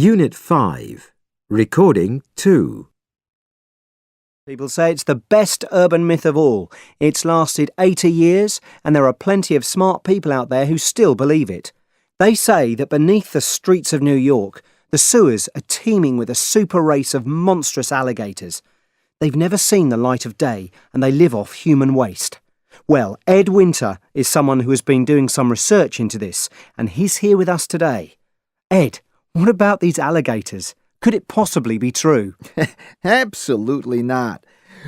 Unit 5, Recording 2. People say it's the best urban myth of all. It's lasted 80 years, and there are plenty of smart people out there who still believe it. They say that beneath the streets of New York, the sewers are teeming with a super race of monstrous alligators. They've never seen the light of day, and they live off human waste. Well, Ed Winter is someone who has been doing some research into this, and he's here with us today. Ed, what about these alligators? Could it possibly be true? Absolutely not.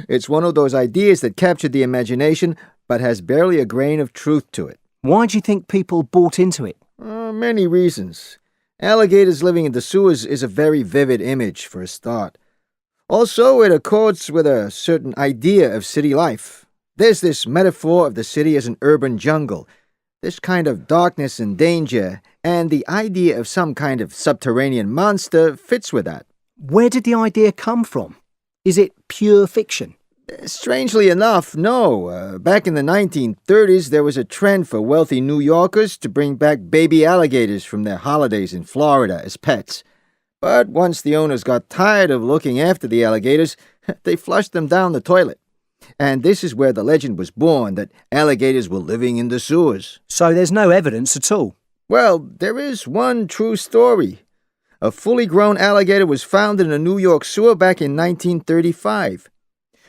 It's one of those ideas that captured the imagination, but has barely a grain of truth to it. Why do you think people bought into it? Many reasons. Alligators living in the sewers is a very vivid image, for a start. Also, it accords with a certain idea of city life. There's this metaphor of the city as an urban jungle. This kind of darkness and danger, and the idea of some kind of subterranean monster fits with that. Where did the idea come from? Is it pure fiction? Strangely enough, no. Back in the 1930s, there was a trend for wealthy New Yorkers to bring back baby alligators from their holidays in Florida as pets. But once the owners got tired of looking after the alligators, they flushed them down the toilet. And this is where the legend was born that alligators were living in the sewers. So there's no evidence at all? Well, there is one true story. A fully grown alligator was found in a New York sewer back in 1935.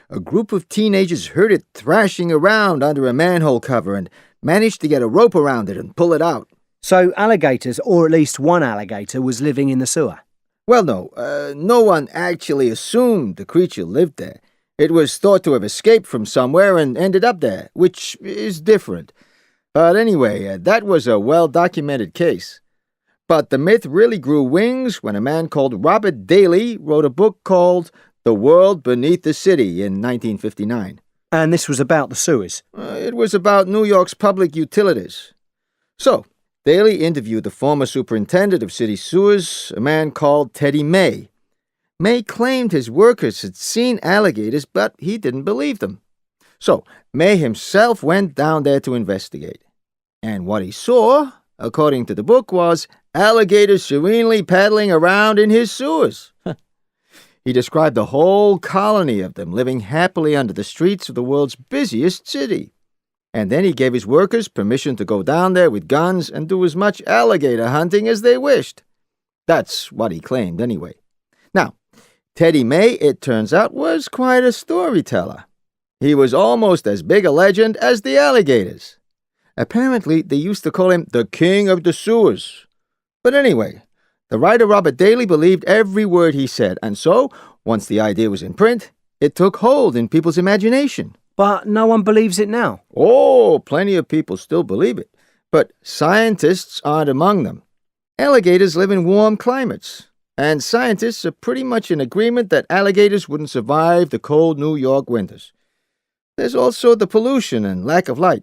A group of teenagers heard it thrashing around under a manhole cover and managed to get a rope around it and pull it out. So alligators, or at least one alligator, was living in the sewer? Well, no. No one actually assumed the creature lived there. It was thought to have escaped from somewhere and ended up there, which is different. But anyway, that was a well-documented case. But the myth really grew wings when a man called Robert Daly wrote a book called The World Beneath the City in 1959. And this was about the sewers? It was about New York's public utilities. So, Daly interviewed the former superintendent of city sewers, a man called Teddy May. May claimed his workers had seen alligators, but he didn't believe them. So, May himself went down there to investigate. And what he saw, according to the book, was alligators serenely paddling around in his sewers. He described a whole colony of them living happily under the streets of the world's busiest city. And then he gave his workers permission to go down there with guns and do as much alligator hunting as they wished. That's what he claimed, anyway. Now, Teddy May, it turns out, was quite a storyteller. He was almost as big a legend as the alligators. Apparently, they used to call him the King of the Sewers. But anyway, the writer Robert Daly believed every word he said, and so, once the idea was in print, it took hold in people's imagination. But no one believes it now? Oh, plenty of people still believe it, but scientists aren't among them. Alligators live in warm climates. And scientists are pretty much in agreement that alligators wouldn't survive the cold New York winters. There's also the pollution and lack of light.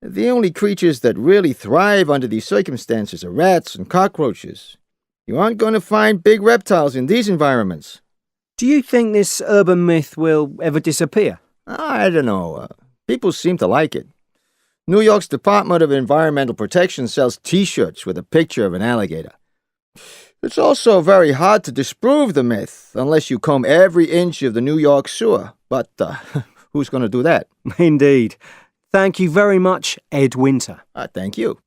The only creatures that really thrive under these circumstances are rats and cockroaches. You aren't going to find big reptiles in these environments. Do you think this urban myth will ever disappear? I don't know. People seem to like it. New York's Department of Environmental Protection sells T-shirts with a picture of an alligator. It's also very hard to disprove the myth unless you comb every inch of the New York sewer. But who's going to do that? Indeed. Thank you very much, Ed Winter. Thank you.